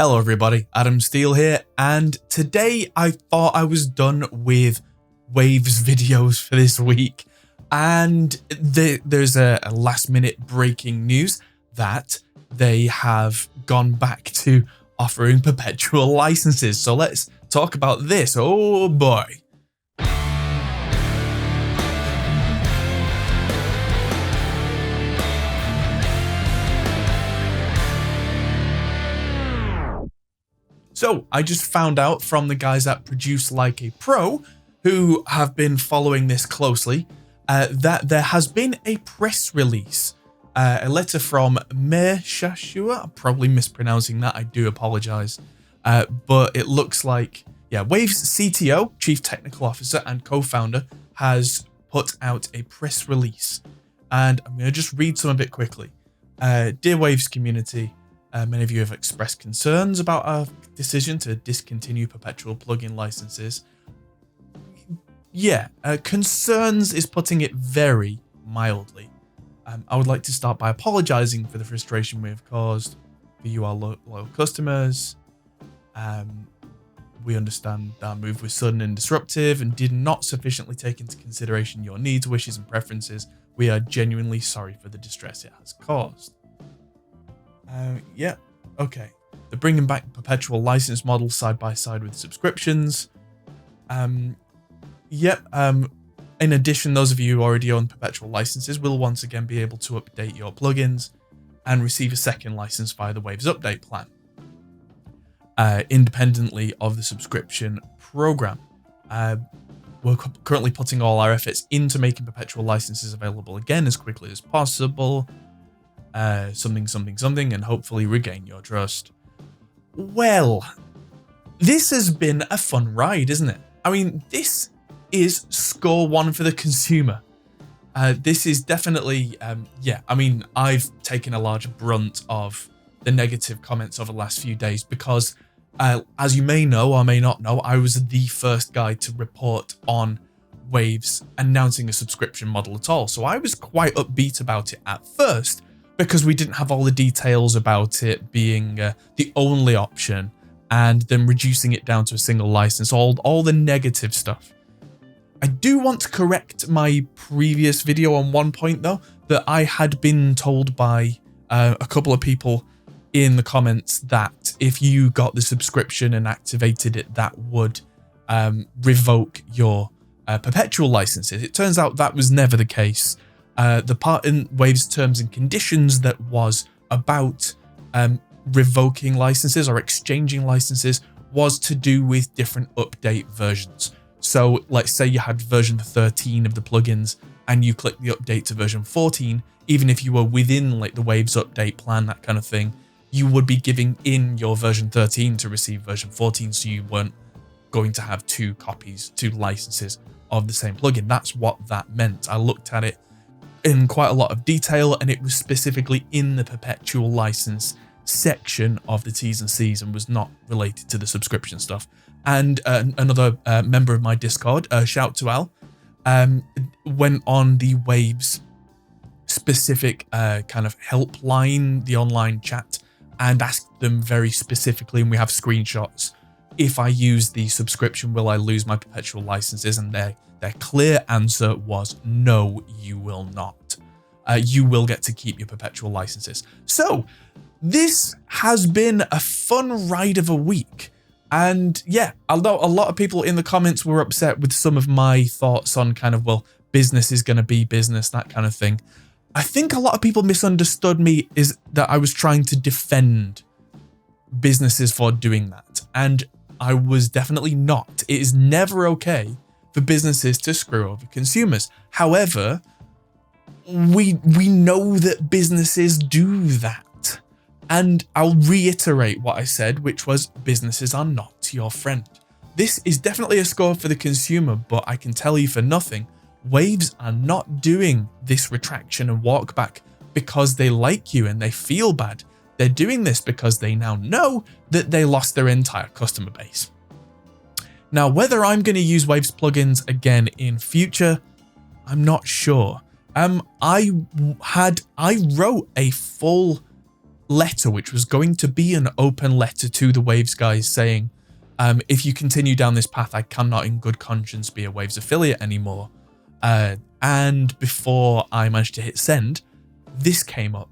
Hello everybody, Adam Steele here, and today I thought I was done with Waves videos for this week, and there's a last minute breaking news that they have gone back to offering perpetual licenses. So let's talk about this. Oh boy. So I just found out from the guys at Produce Like a Pro, who have been following this closely, that there has been a press release, a letter from Mayor Shashua. I'm probably mispronouncing that. I do apologize. But it looks like, yeah, Waves CTO, Chief Technical Officer and co-founder, has put out a press release. And I'm going to just read some of it quickly. Dear Waves community, many of you have expressed concerns about our decision to discontinue Perpetual plugin licenses. Yeah, concerns is putting it very mildly. I would like to start by apologizing for the frustration we have caused for you, our loyal customers. We understand that our move was sudden and disruptive and did not sufficiently take into consideration your needs, wishes, and preferences. We are genuinely sorry for the distress it has caused. Yeah, okay. They're bringing back Perpetual license models side by side with subscriptions. In addition, those of you who already own Perpetual licenses will once again be able to update your plugins and receive a second license via the Waves update plan, independently of the subscription program. We're currently putting all our efforts into making Perpetual licenses available again as quickly as possible. Something, and hopefully regain your trust. Well, this has been a fun ride, isn't it? I mean, this is score one for the consumer. This is definitely, I mean, I've taken a large brunt of the negative comments over the last few days because, as you may know or may not know, I was the first guy to report on Waves announcing a subscription model at all. So I was quite upbeat about it at first, because we didn't have all the details about it being the only option and then reducing it down to a single license, all the negative stuff. I do want to correct my previous video on one point though, that I had been told by a couple of people in the comments that if you got the subscription and activated it, that would revoke your Perpetual licenses. It turns out that was never the case. The part in Waves terms and conditions that was about revoking licenses or exchanging licenses was to do with different update versions. So let's say you had version 13 of the plugins and you click the update to version 14, even if you were within like the Waves update plan, that kind of thing, you would be giving in your version 13 to receive version 14, so you weren't going to have two licenses of the same plugin. That's what that meant. I looked at it in quite a lot of detail, and it was specifically in the Perpetual license section of the T's and C's and was not related to the subscription stuff. And another member of my Discord, shout to Al, went on the Waves specific kind of helpline, the online chat, and asked them very specifically, and we have screenshots, if I use the subscription, will I lose my Perpetual licenses? And their clear answer was no, you will not. You will get to keep your Perpetual licenses. So this has been a fun ride of a week. And yeah, although a lot of people in the comments were upset with some of my thoughts on kind of, well, business is going to be business, that kind of thing. I think a lot of people misunderstood me, is that I was trying to defend businesses for doing that. And I was definitely not. It is never okay for businesses to screw over consumers. However, we know that businesses do that. And I'll reiterate what I said, which was businesses are not your friend. This is definitely a score for the consumer, but I can tell you for nothing, Waves are not doing this retraction and walk back because they like you and they feel bad. They're doing this because they now know that they lost their entire customer base. Now, whether I'm going to use Waves plugins again in future, I'm not sure. I wrote a full letter, which was going to be an open letter to the Waves guys saying, if you continue down this path, I cannot in good conscience be a Waves affiliate anymore. And before I managed to hit send, this came up.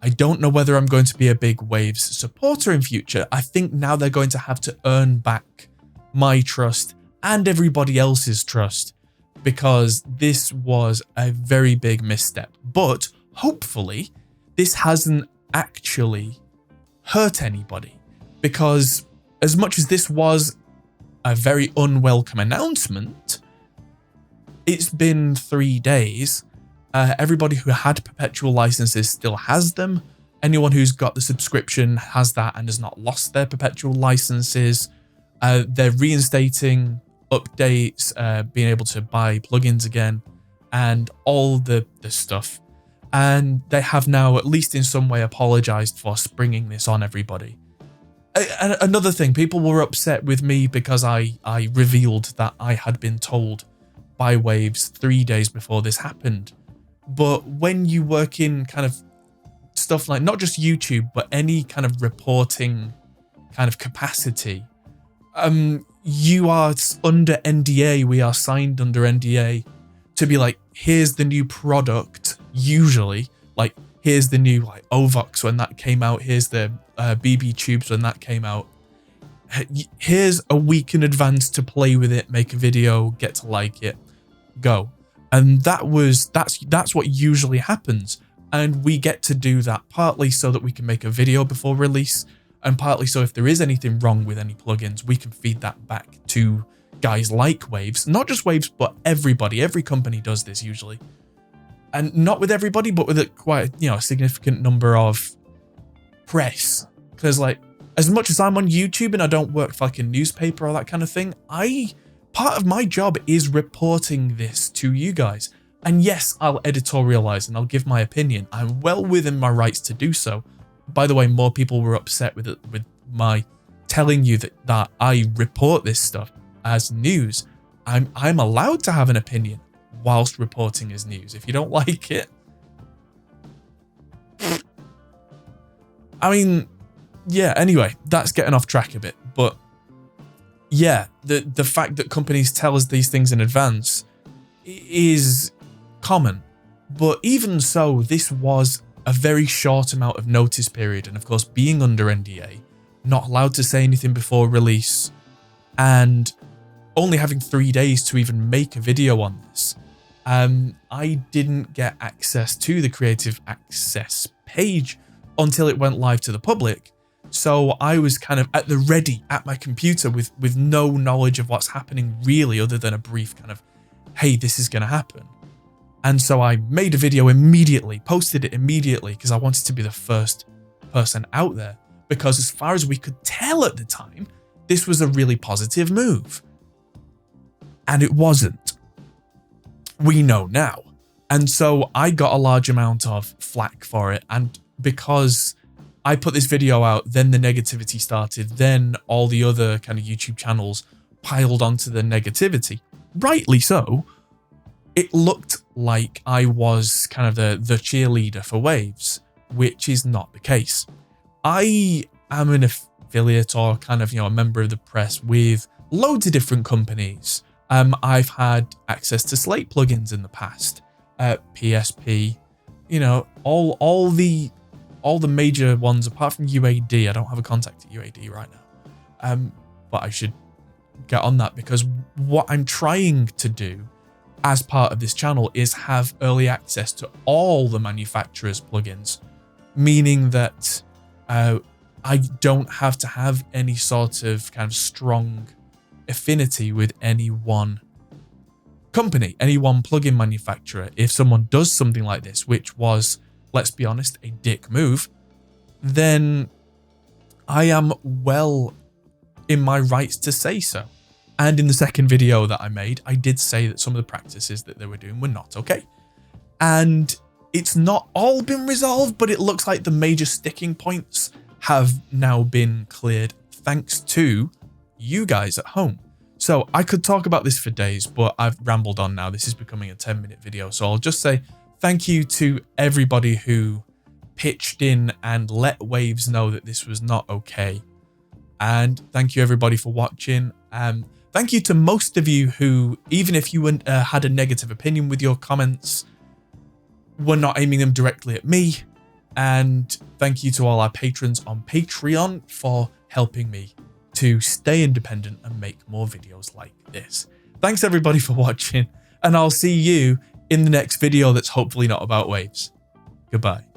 I don't know whether I'm going to be a big Waves supporter in future. I think now they're going to have to earn back my trust and everybody else's trust, because this was a very big misstep. But hopefully this hasn't actually hurt anybody, because as much as this was a very unwelcome announcement, it's been 3 days. Everybody who had Perpetual licenses still has them. Anyone who's got the subscription has that and has not lost their Perpetual licenses. They're reinstating updates, being able to buy plugins again, and all the stuff. And they have now, at least in some way, apologized for springing this on everybody. Another thing, people were upset with me because I revealed that I had been told by Waves 3 days before this happened. But when you work in kind of stuff like not just YouTube, but any kind of reporting kind of capacity, you are under NDA, we are signed under NDA to be like, here's the new product, usually, like, here's the new like Ovox when that came out, here's the BB tubes when that came out. Here's a week in advance to play with it, make a video, get to like it, go. And that's what usually happens. And we get to do that partly so that we can make a video before release, and partly so if there is anything wrong with any plugins, we can feed that back to guys like Waves. Not just Waves, but everybody. Every company does this usually. And not with everybody, but with quite a significant number of press. Because like, as much as I'm on YouTube and I don't work for like a newspaper or that kind of thing, part of my job is reporting this to you guys. And yes, I'll editorialize and I'll give my opinion. I'm well within my rights to do so. By the way, more people were upset with my telling you that I report this stuff as news. I'm allowed to have an opinion whilst reporting as news. If you don't like it, I mean, yeah, anyway, that's getting off track a bit. But yeah, the fact that companies tell us these things in advance is common. But even so, this was a very short amount of notice period. And of course, being under NDA, not allowed to say anything before release, and only having 3 days to even make a video on this, I didn't get access to the Creative Access page until it went live to the public. So I was kind of at the ready at my computer with no knowledge of what's happening really, other than a brief kind of, hey, this is going to happen. And so I made a video immediately, posted it immediately, because I wanted to be the first person out there. Because as far as we could tell at the time, this was a really positive move. And it wasn't. We know now. And so I got a large amount of flack for it. And because I put this video out, then the negativity started, then all the other kind of YouTube channels piled onto the negativity. Rightly so. It looked like I was kind of the cheerleader for Waves, which is not the case. I am an affiliate or kind of, a member of the press with loads of different companies. I've had access to Slate plugins in the past, PSP, all the major ones apart from UAD. I don't have a contact at UAD right now, but I should get on that, because what I'm trying to do as part of this channel is have early access to all the manufacturers' plugins, meaning that I don't have to have any sort of kind of strong affinity with any one company, any one plugin manufacturer. If someone does something like this, which was, let's be honest, a dick move, then I am well in my rights to say so. And in the second video that I made, I did say that some of the practices that they were doing were not okay. And it's not all been resolved, but it looks like the major sticking points have now been cleared thanks to you guys at home. So I could talk about this for days, but I've rambled on now. This is becoming a 10-minute video. So I'll just say thank you to everybody who pitched in and let Waves know that this was not okay. And thank you everybody for watching. Thank you to most of you who, even if you had a negative opinion with your comments, were not aiming them directly at me. And thank you to all our patrons on Patreon for helping me to stay independent and make more videos like this. Thanks everybody for watching, and I'll see you in the next video that's hopefully not about Waves. Goodbye.